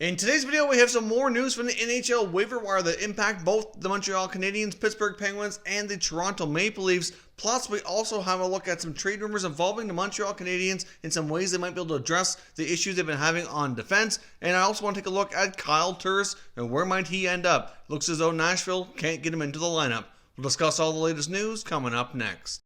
In today's video, we have some more news from the NHL Waiver Wire that impact both the Montreal Canadiens, Pittsburgh Penguins, and the Toronto Maple Leafs. Plus, we also have a look at some trade rumors involving the Montreal Canadiens in some ways they might be able to address the issues they've been having on defense. And I also want to take a look at Kyle Turris and where might he end up. Looks as though Nashville can't get him into the lineup. We'll discuss all the latest news coming up next.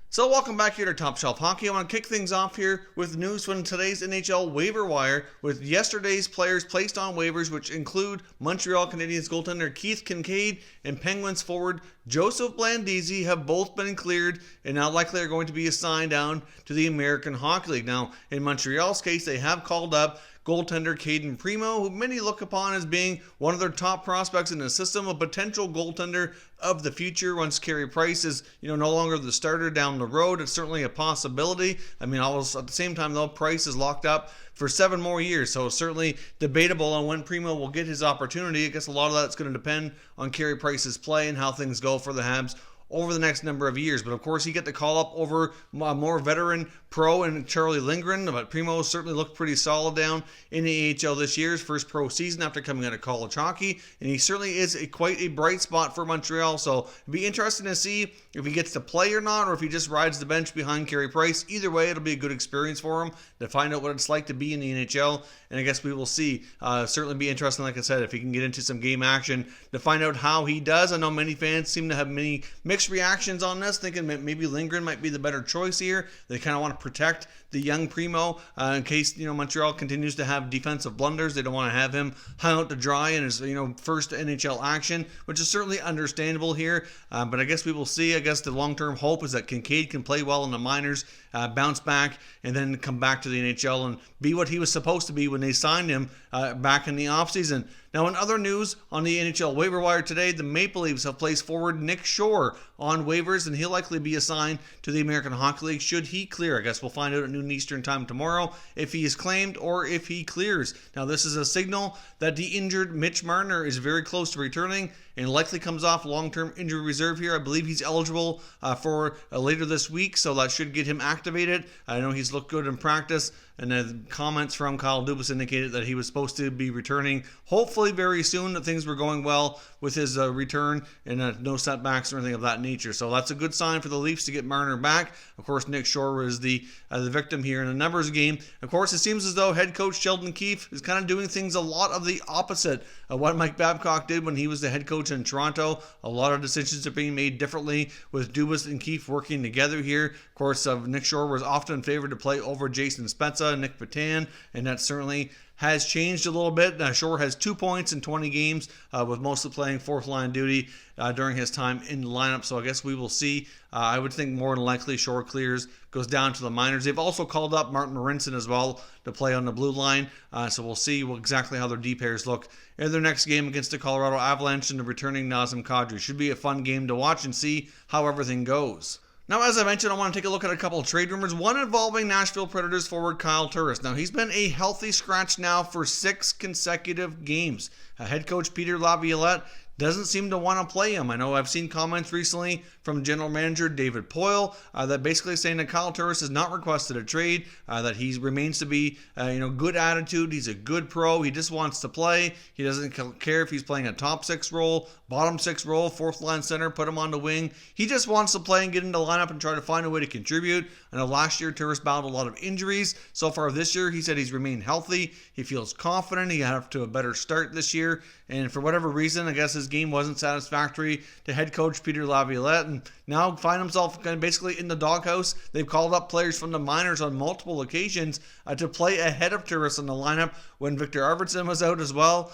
So welcome back here to Top Shelf Hockey. I want to kick things off here with news from today's NHL Waiver Wire with yesterday's players placed on waivers, which include Montreal Canadiens goaltender Keith Kinkaid and Penguins forward Joseph Blandisi have both been cleared and now likely are going to be assigned down to the American Hockey League. Now, in Montreal's case, they have called up goaltender Caden Primo, who many look upon as being one of their top prospects in the system, a potential goaltender of the future once Carey Price is, no longer the starter down the road. It's certainly a possibility. I mean, almost at the same time, though, Price is locked up for 7 more years, so it's certainly debatable on when Primo will get his opportunity. I guess a lot of that's going to depend on Carey Price's play and how things go for the Habs over the next number of years. But of course, he get the call up over a more veteran pro and Charlie Lindgren. But Primo certainly looked pretty solid down in the AHL this year, his first pro season after coming out of college hockey. And he certainly is quite a bright spot for Montreal. So it'd be interesting to see if he gets to play or not, or if he just rides the bench behind Carey Price. Either way, it'll be a good experience for him to find out what it's like to be in the NHL. And I guess we will see. Certainly be interesting, like I said, if he can get into some game action to find out how he does. I know many fans seem to have many mixed reactions on this, thinking maybe Lindgren might be the better choice here. They kind of want to protect the young Primo in case Montreal continues to have defensive blunders. They don't want to have him hung out to dry in his first NHL action, which is certainly understandable here. But I guess we will see. I guess the long-term hope is that Kinkaid can play well in the minors, bounce back, and then come back to the NHL and be what he was supposed to be when they signed him back in the offseason. Now, in other news on the NHL Waiver Wire today, the Maple Leafs have placed forward Nick Shore on waivers, and he'll likely be assigned to the American Hockey League should he clear. I guess we'll find out at noon Eastern time tomorrow if he is claimed or if he clears. Now, this is a signal that the injured Mitch Marner is very close to returning and likely comes off long-term injury reserve here. I believe he's eligible for later this week, so that should get him activated. I know he's looked good in practice, and the comments from Kyle Dubas indicated that he was supposed to be returning hopefully very soon, that things were going well with his return and no setbacks or anything of that nature. So that's a good sign for the Leafs to get Marner back. Of course, Nick Shore was the victim here in a numbers game. Of course, it seems as though head coach Sheldon Keefe is kind of doing things a lot of the opposite of what Mike Babcock did when he was the head coach in Toronto. A lot of decisions are being made differently with Dubas and Keefe working together here. Of course, Nick Shore was often favored to play over Jason Spezza and Nick Petan, and that certainly has changed a little bit. Shore has 2 points in 20 games, with mostly playing fourth line duty during his time in the lineup. So I guess we will see. I would think more than likely Shore clears, goes down to the minors. They've also called up Martin Marincin as well to play on the blue line. So we'll see exactly how their D pairs look in their next game against the Colorado Avalanche and the returning Nazem Kadri. Should be a fun game to watch and see how everything goes. Now, as I mentioned, I want to take a look at a couple of trade rumors, one involving Nashville Predators forward Kyle Turris. Now, he's been a healthy scratch now for 6 consecutive games. Head coach Peter Laviolette doesn't seem to want to play him. I know I've seen comments recently from general manager David Poyle that basically saying that Kyle Turris has not requested a trade, that he remains to be, good attitude. He's a good pro. He just wants to play. He doesn't care if he's playing a top 6 role, bottom 6 role, fourth line center, put him on the wing. He just wants to play and get into the lineup and try to find a way to contribute. I know last year Turris battled a lot of injuries. So far this year, he said he's remained healthy. He feels confident. He got off to a better start this year. And for whatever reason, I guess his game wasn't satisfactory to head coach Peter Laviolette, and now find himself kind of basically in the doghouse. They've called up players from the minors on multiple occasions to play ahead of Turris in the lineup when Victor Arvidsson was out as well.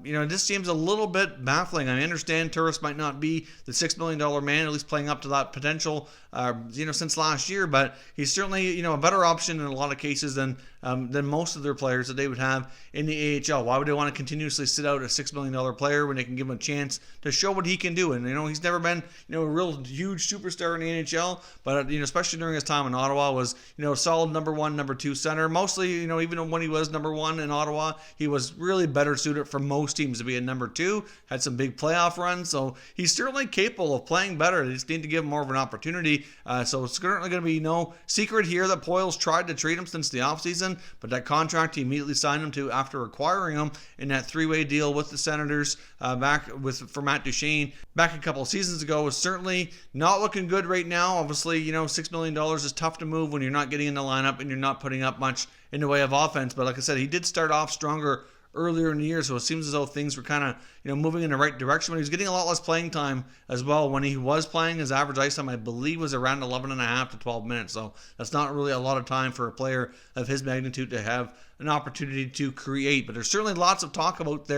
This seems a little bit baffling. I understand Turris might not be the $6 million man, at least playing up to that potential, since last year, but he's certainly, a better option in a lot of cases than most of their players that they would have in the AHL. Why would they want to continuously sit out a $6 million player when they can give him a chance to show what he can do? And, he's never been, a real huge superstar in the NHL, but especially during his time in Ottawa, was a solid number one, number two center. Mostly, even when he was number one in Ottawa, he was really better suited for most teams to be a number two. Had some big playoff runs, so he's certainly capable of playing better. They just need to give him more of an opportunity. So it's certainly going to be no secret here that Poile's tried to trade him since the offseason, but that contract he immediately signed him to after acquiring him in that three-way deal with the Senators for Matt Duchene back a couple of seasons ago was certainly not looking good right now. Obviously, $6 million is tough to move when you're not getting in the lineup and you're not putting up much in the way of offense. But like I said, he did start off stronger earlier in the year, so it seems as though things were kind of moving in the right direction. But he was getting a lot less playing time as well. When he was playing, his average ice time, I believe, was around 11.5 to 12 minutes. So that's not really a lot of time for a player of his magnitude to have an opportunity to create. But there's certainly lots of talk about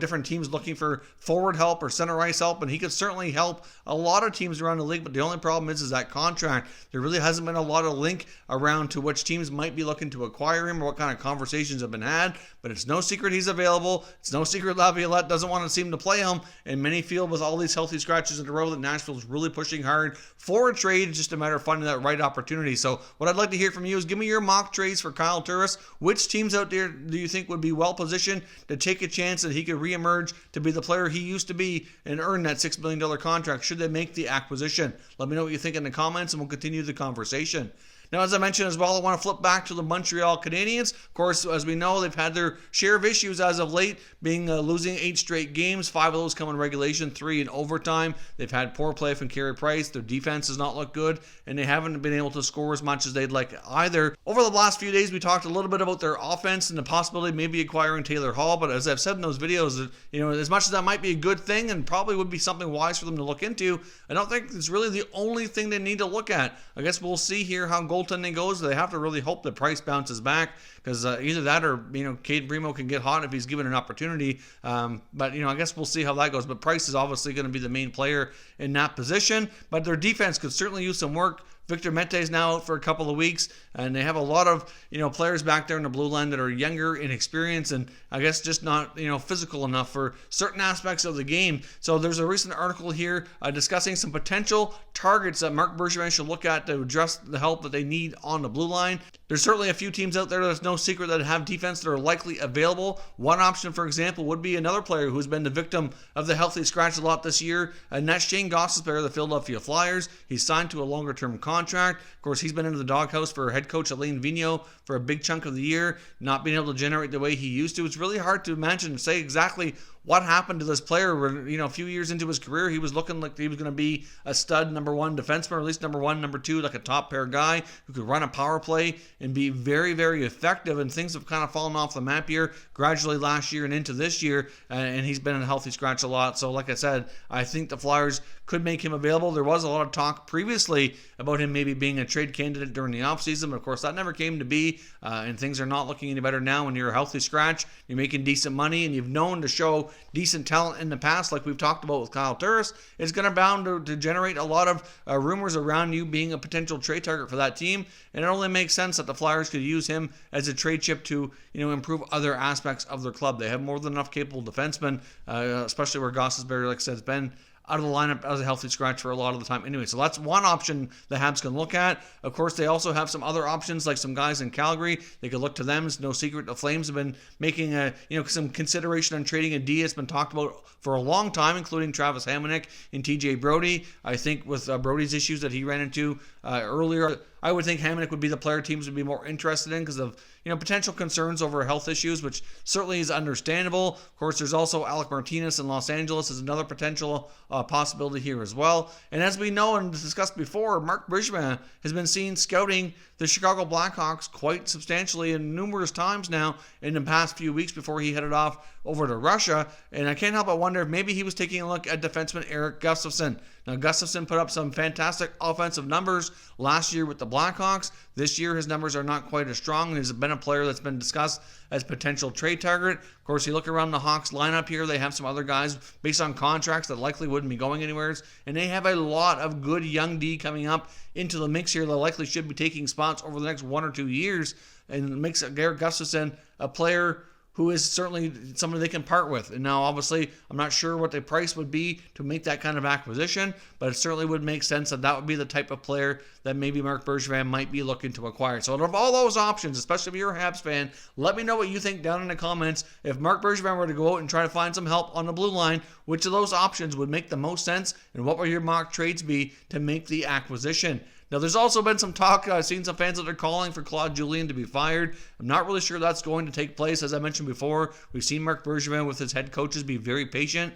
different teams looking for forward help or center ice help, and he could certainly help a lot of teams around the league. But the only problem is that contract. There really hasn't been a lot of link around to which teams might be looking to acquire him or what kind of conversations have been had. But it's no secret he's available. It's no secret Laviolette doesn't want to seem to play him, and many feel with all these healthy scratches in a row that Nashville's really pushing hard for a trade. It's just a matter of finding that right opportunity. So what I'd like to hear from you is give me your mock trades for Kyle Turris. Which teams out there do you think would be well positioned to take a chance that he could reemerge to be the player he used to be and earn that $6 million contract should they make the acquisition? Let me know what you think in the comments and we'll continue the conversation. Now, as I mentioned as well, I want to flip back to the Montreal Canadiens. Of course, as we know, they've had their share of issues as of late, being losing 8 straight games. 5 of those come in regulation, 3 in overtime. They've had poor play from Carey Price. Their defense does not look good, and they haven't been able to score as much as they'd like either. Over the last few days, we talked a little bit about their offense and the possibility of maybe acquiring Taylor Hall, but as I've said in those videos, as much as that might be a good thing and probably would be something wise for them to look into, I don't think it's really the only thing they need to look at. I guess we'll see here how goaltending goes. They have to really hope that Price bounces back, because either that or Cade Primo can get hot if he's given an opportunity. But I guess we'll see how that goes. But Price is obviously going to be the main player in that position. But their defense could certainly use some work. Victor Mete is now out for a couple of weeks, and they have a lot of players back there in the blue line that are younger, inexperienced, and I guess just not physical enough for certain aspects of the game. So there's a recent article here discussing some potential targets that Marc Bergevin should look at to address the help that they need on the blue line. There's certainly a few teams out there, that's no secret, that have defense that are likely available. One option, for example, would be another player who's been the victim of the healthy scratch a lot this year, and that's Shane Gostisbehere of the Philadelphia Flyers. He's signed to a longer-term contract. Of course, he's been into the doghouse for head coach Alain Vigneault for a big chunk of the year, not being able to generate the way he used to. It's really hard to imagine and say exactly what happened to this player where, a few years into his career, he was looking like he was going to be a stud number one defenseman, or at least number one, number two, like a top pair guy who could run a power play and be very, very effective. And things have kind of fallen off the map here gradually last year and into this year. And he's been in a healthy scratch a lot. So like I said, I think the Flyers could make him available. There was a lot of talk previously about him maybe being a trade candidate during the offseason, but of course that never came to be, and things are not looking any better now. When you're a healthy scratch, you're making decent money, and you've known to show decent talent in the past, like we've talked about with Kyle Turris, it's going to bound to generate a lot of rumors around you being a potential trade target for that team, and it only makes sense that the Flyers could use him as a trade chip to improve other aspects of their club. They have more than enough capable defensemen, especially where Gostisbehere, like I said, has been out of the lineup as a healthy scratch for a lot of the time anyway. So that's one option the Habs can look at. Of course, they also have some other options, like some guys in Calgary. They could look to them. It's no secret the Flames have been making some consideration on trading a D. It's been talked about for a long time, including Travis Hamonic and TJ Brody. I think with Brody's issues that he ran into earlier, I would think Hamonic would be the player teams would be more interested in because of potential concerns over health issues, which certainly is understandable. Of course, there's also Alec Martinez in Los Angeles as another potential possibility here as well. And as we know and discussed before, Marc Bergevin has been seen scouting the Chicago Blackhawks quite substantially and numerous times now in the past few weeks before he headed off over to Russia. And I can't help but wonder if maybe he was taking a look at defenseman Erik Gustafsson. Now, Gustafsson put up some fantastic offensive numbers last year with the Blackhawks. This year, his numbers are not quite as strong, and he's been a player that's been discussed as potential trade target. Of course, you look around the Hawks lineup here, they have some other guys based on contracts that likely wouldn't be going anywhere, and they have a lot of good young D coming up into the mix here that likely should be taking spots over the next 1 or 2 years, and makes Erik Gustafsson a player who is certainly somebody they can part with. And now, obviously, I'm not sure what the price would be to make that kind of acquisition, but it certainly would make sense that that would be the type of player that maybe Marc Bergevin might be looking to acquire. So out of all those options, especially if you're a Habs fan, let me know what you think down in the comments. If Marc Bergevin were to go out and try to find some help on the blue line, which of those options would make the most sense, and what would your mock trades be to make the acquisition? Now, there's also been some talk. I've seen some fans that are calling for Claude Julien to be fired. I'm not really sure that's going to take place. As I mentioned before, we've seen Marc Bergevin with his head coaches be very patient.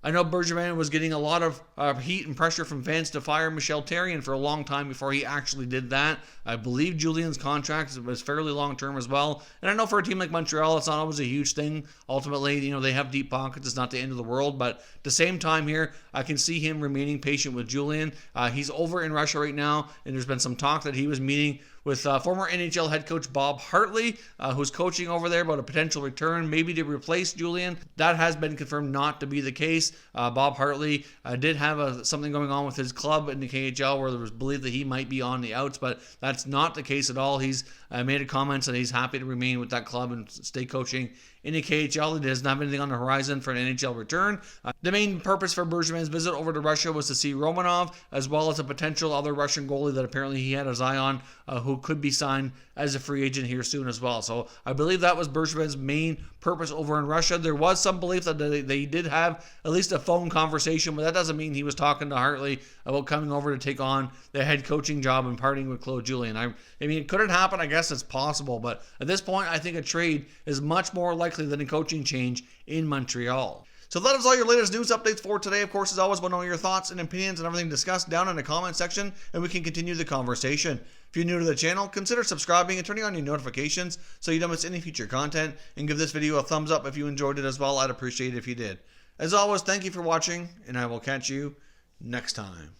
I know Bergevin was getting a lot of heat and pressure from fans to fire Michel Therrien for a long time before he actually did that. I believe Julien's contract was fairly long-term as well. And I know for a team like Montreal, it's not always a huge thing. Ultimately, they have deep pockets. It's not the end of the world. But at the same time here, I can see him remaining patient with Julien. He's over in Russia right now, and there's been some talk that he was meeting with former NHL head coach Bob Hartley, who's coaching over there, about a potential return, maybe to replace Julien. That has been confirmed not to be the case. Bob Hartley did have something going on with his club in the KHL where there was believed that he might be on the outs, but that's not the case at all. He's made a comment that he's happy to remain with that club and stay coaching in the KHL. It doesn't have anything on the horizon for an NHL return. The main purpose for Bergevin's visit over to Russia was to see Romanov, as well as a potential other Russian goalie that apparently he had his eye on, who could be signed as a free agent here soon as well. So I believe that was Bergevin's main purpose over in Russia. There was some belief that they did have at least a phone conversation, but that doesn't mean he was talking to Hartley about coming over to take on the head coaching job and parting with Claude Julien. I mean, could it happen? I guess it's possible, but at this point, I think a trade is much more likely than a coaching change in Montreal. So that is all your latest news updates for today. Of course, as always, want to know your thoughts and opinions and everything discussed down in the comment section, and we can continue the conversation. If you're new to the channel, consider subscribing and turning on your notifications so you don't miss any future content, and give this video a thumbs up if you enjoyed it as well. I'd appreciate it if you did. As always, thank you for watching, and I will catch you next time.